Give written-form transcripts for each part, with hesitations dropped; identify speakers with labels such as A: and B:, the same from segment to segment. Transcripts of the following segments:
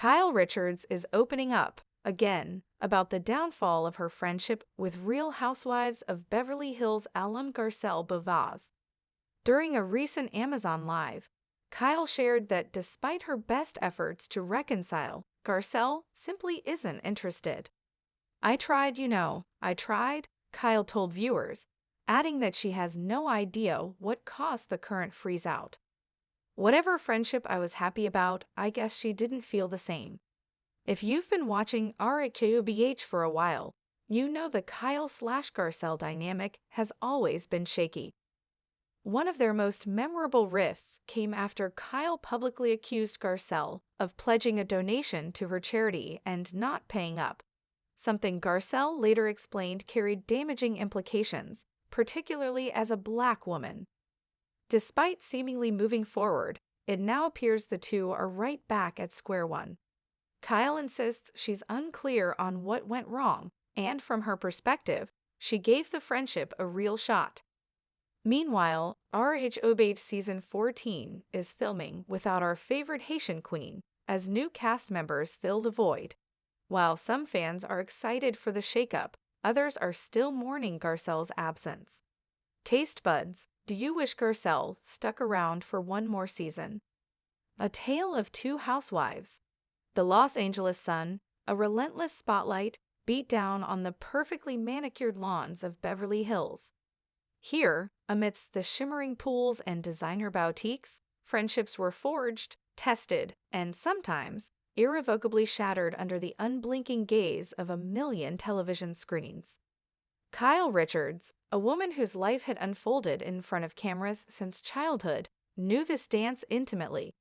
A: Kyle Richards is opening up, again, about the downfall of her friendship with Real Housewives of Beverly Hills alum Garcelle Beauvais. During a recent Amazon Live, Kyle shared that despite her best efforts to reconcile, Garcelle simply isn't interested. "I tried, I tried," Kyle told viewers, adding that she has no idea what caused the current freeze-out. "Whatever friendship I was happy about, I guess she didn't feel the same." If you've been watching rhobh for a while, you know the Kyle/Garcelle dynamic has always been shaky. One of their most memorable rifts came after Kyle publicly accused Garcelle of pledging a donation to her charity and not paying up, something Garcelle later explained carried damaging implications, particularly as a Black woman. Despite seemingly moving forward, it now appears the two are right back at square one. Kyle insists she's unclear on what went wrong, and from her perspective, she gave the friendship a real shot. Meanwhile, rhobh Season 14 is filming without our favorite Haitian queen, as new cast members fill the void. While some fans are excited for the shakeup, others are still mourning Garcelle's absence. Taste buds, do you wish Garcelle stuck around for one more season? A Tale of Two Housewives. The Los Angeles Sun, a relentless spotlight, beat down on the perfectly manicured lawns of Beverly Hills. Here, amidst the shimmering pools and designer boutiques, friendships were forged, tested, and sometimes irrevocably shattered under the unblinking gaze of a million television screens. Kyle Richards, a woman whose life had unfolded in front of cameras since childhood, knew this dance intimately.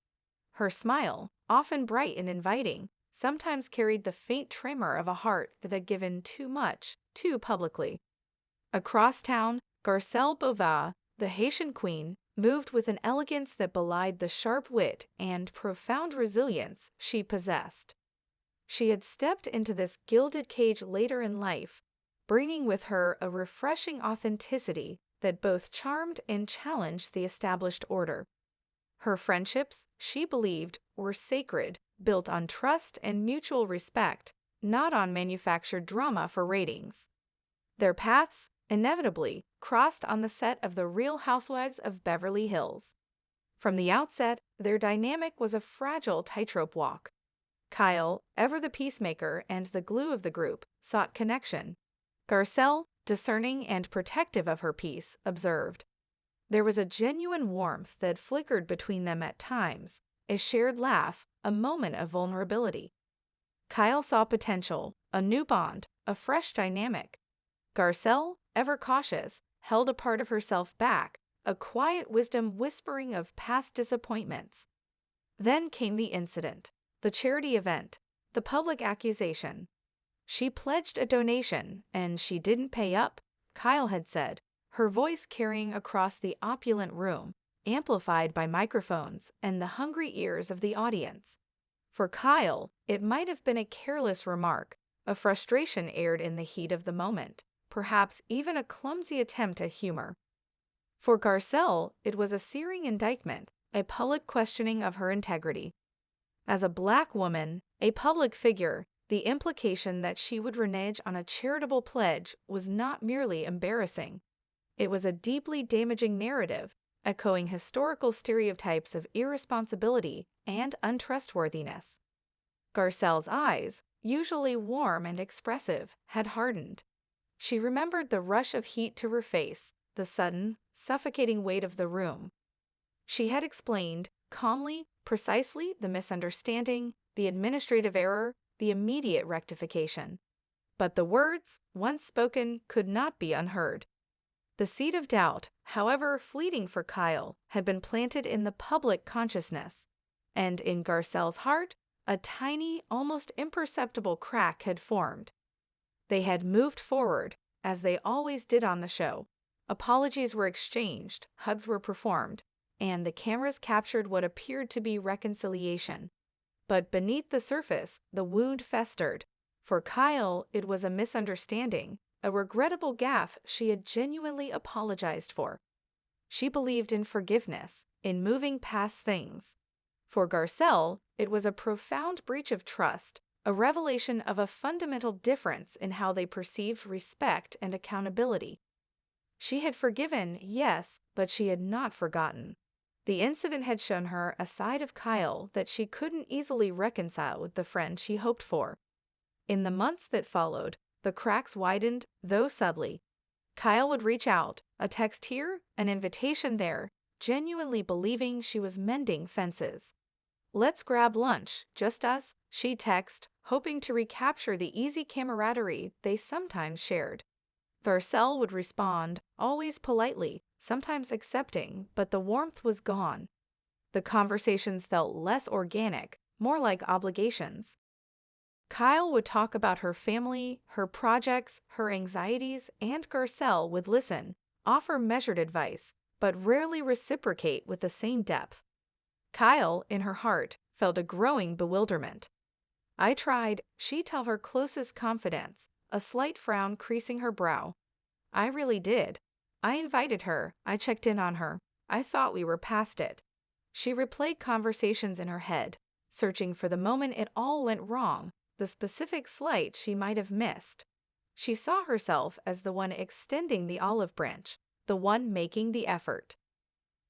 A: Her smile, often bright and inviting, sometimes carried the faint tremor of a heart that had given too much, too publicly. Across town, Garcelle Beauvais, the Haitian queen, moved with an elegance that belied the sharp wit and profound resilience she possessed. She had stepped into this gilded cage later in life, bringing with her a refreshing authenticity that both charmed and challenged the established order. Her friendships, she believed, were sacred, built on trust and mutual respect, not on manufactured drama for ratings. Their paths, inevitably, crossed on the set of The Real Housewives of Beverly Hills. From the outset, their dynamic was a fragile tightrope walk. Kyle, ever the peacemaker and the glue of the group, sought connection. Garcelle, discerning and protective of her peace, observed. There was a genuine warmth that flickered between them at times, a shared laugh, a moment of vulnerability. Kyle saw potential, a new bond, a fresh dynamic. Garcelle, ever cautious, held a part of herself back, a quiet wisdom whispering of past disappointments. Then came the incident, the charity event, the public accusation. She pledged a donation, and she didn't pay up, Kyle had said, her voice carrying across the opulent room, amplified by microphones and the hungry ears of the audience. For Kyle, it might have been a careless remark, a frustration aired in the heat of the moment, perhaps even a clumsy attempt at humor. For Garcelle, it was a searing indictment, a public questioning of her integrity. As a Black woman, a public figure, the implication that she would renege on a charitable pledge was not merely embarrassing. It was a deeply damaging narrative, echoing historical stereotypes of irresponsibility and untrustworthiness. Garcelle's eyes, usually warm and expressive, had hardened. She remembered the rush of heat to her face, the sudden, suffocating weight of the room. She had explained, calmly, precisely, the misunderstanding, the administrative error, the immediate rectification. But the words, once spoken, could not be unheard. The seed of doubt, however fleeting for Kyle, had been planted in the public consciousness, and in Garcelle's heart, a tiny, almost imperceptible crack had formed. They had moved forward, as they always did on the show. Apologies were exchanged, hugs were performed, and the cameras captured what appeared to be reconciliation. But beneath the surface, the wound festered. For Kyle, it was a misunderstanding, a regrettable gaffe she had genuinely apologized for. She believed in forgiveness, in moving past things. For Garcelle, It was a profound breach of trust, a revelation of a fundamental difference in how they perceived respect and accountability. She had forgiven, yes, but she had not forgotten. The incident had shown her a side of Kyle that she couldn't easily reconcile with the friend she hoped for. In the months that followed, the cracks widened, though subtly. Kyle would reach out, a text here, an invitation there, genuinely believing she was mending fences. "Let's grab lunch, just us," she'd text, hoping to recapture the easy camaraderie they sometimes shared. Garcelle would respond, always politely, sometimes accepting, but the warmth was gone. The conversations felt less organic, more like obligations. Kyle would talk about her family, her projects, her anxieties, and Garcelle would listen, offer measured advice, but rarely reciprocate with the same depth. Kyle, in her heart, felt a growing bewilderment. "I tried," she'd tell her closest confidants, a slight frown creasing her brow. "I really did. I invited her, I checked in on her. I thought we were past it." She replayed conversations in her head, searching for the moment it all went wrong, the specific slight she might have missed. She saw herself as the one extending the olive branch, the one making the effort.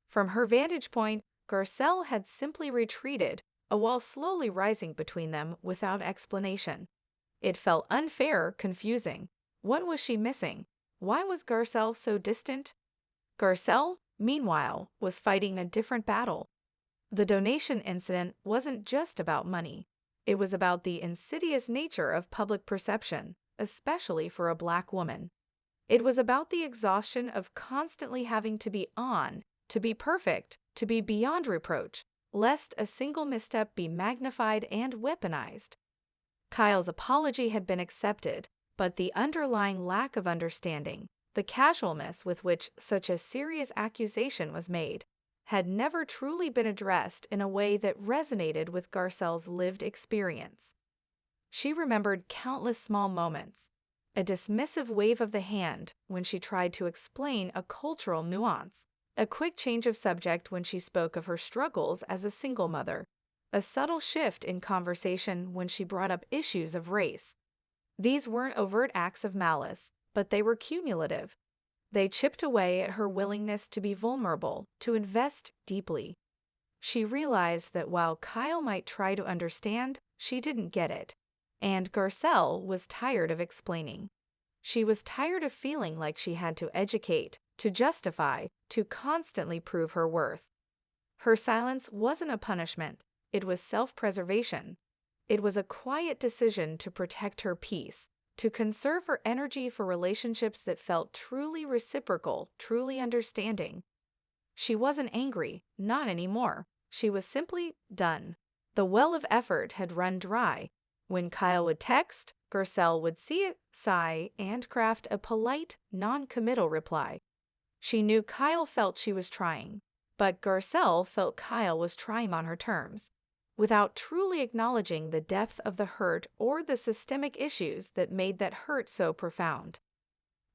A: From her vantage point, Garcelle had simply retreated, a wall slowly rising between them without explanation. It felt unfair, confusing. What was she missing? Why was Garcelle so distant? Garcelle, meanwhile, was fighting a different battle. The donation incident wasn't just about money. It was about the insidious nature of public perception, especially for a Black woman. It was about the exhaustion of constantly having to be on, to be perfect, to be beyond reproach, lest a single misstep be magnified and weaponized. Kyle's apology had been accepted, but the underlying lack of understanding, the casualness with which such a serious accusation was made, had never truly been addressed in a way that resonated with Garcelle's lived experience. She remembered countless small moments, a dismissive wave of the hand when she tried to explain a cultural nuance, a quick change of subject when she spoke of her struggles as a single mother, a subtle shift in conversation when she brought up issues of race. These weren't overt acts of malice, but they were cumulative. They chipped away at her willingness to be vulnerable, to invest deeply. She realized that while Kyle might try to understand, she didn't get it. And Garcelle was tired of explaining. She was tired of feeling like she had to educate, to justify, to constantly prove her worth. Her silence wasn't a punishment, it was self-preservation. It was a quiet decision to protect her peace, to conserve her energy for relationships that felt truly reciprocal, truly understanding. She wasn't angry, not anymore. She was simply done. The well of effort had run dry. When Kyle would text, Garcelle would see it, sigh, and craft a polite, non-committal reply. She knew Kyle felt she was trying, but Garcelle felt Kyle was trying on her terms, without truly acknowledging the depth of the hurt or the systemic issues that made that hurt so profound.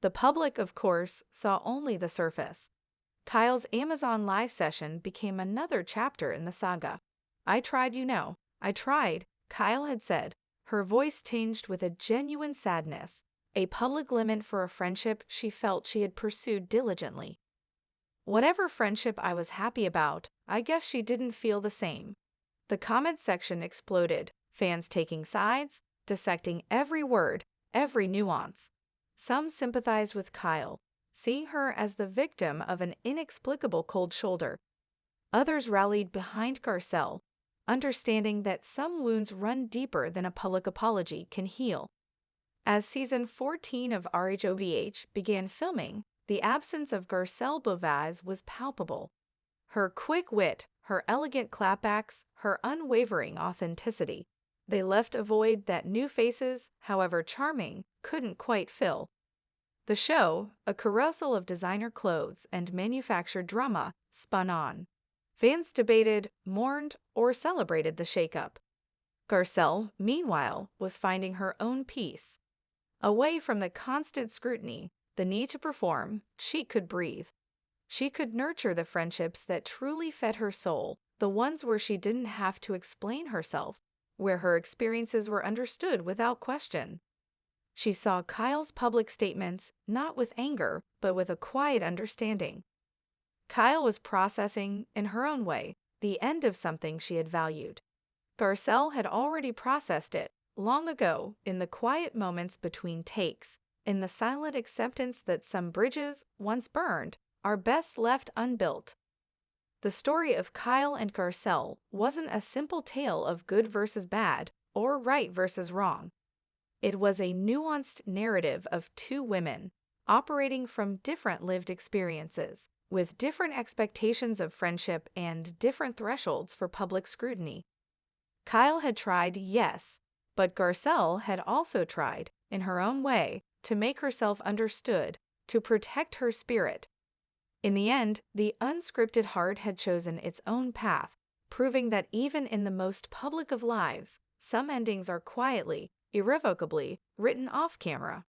A: The public, of course, saw only the surface. Kyle's Amazon Live session became another chapter in the saga. "I tried, I tried," Kyle had said, her voice tinged with a genuine sadness, a public lament for a friendship she felt she had pursued diligently. Whatever friendship I was happy about, I guess she didn't feel the same. The comment section exploded, fans taking sides, dissecting every word, every nuance. Some sympathized with Kyle, seeing her as the victim of an inexplicable cold shoulder. Others rallied behind Garcelle, understanding that some wounds run deeper than a public apology can heal. As season 14 of rhobh began filming, the absence of Garcelle Beauvais was palpable. Her quick wit, her elegant clapbacks, her unwavering authenticity. They left a void that new faces, however charming, couldn't quite fill. The show, a carousel of designer clothes and manufactured drama, spun on. Fans debated, mourned, or celebrated the shakeup. Garcelle, meanwhile, was finding her own peace. Away from the constant scrutiny, the need to perform, she could breathe. She could nurture the friendships that truly fed her soul, the ones where she didn't have to explain herself, where her experiences were understood without question. She saw Kyle's public statements not with anger, but with a quiet understanding. Kyle was processing, in her own way, the end of something she had valued. Garcelle had already processed it, long ago, in the quiet moments between takes, in the silent acceptance that some bridges, once burned, are best left unbuilt. The story of Kyle and Garcelle wasn't a simple tale of good versus bad, or right versus wrong. It was a nuanced narrative of two women, operating from different lived experiences, with different expectations of friendship and different thresholds for public scrutiny. Kyle had tried, yes, but Garcelle had also tried, in her own way, to make herself understood, to protect her spirit. In the end, the unscripted heart had chosen its own path, proving that even in the most public of lives, some endings are quietly, irrevocably written off camera.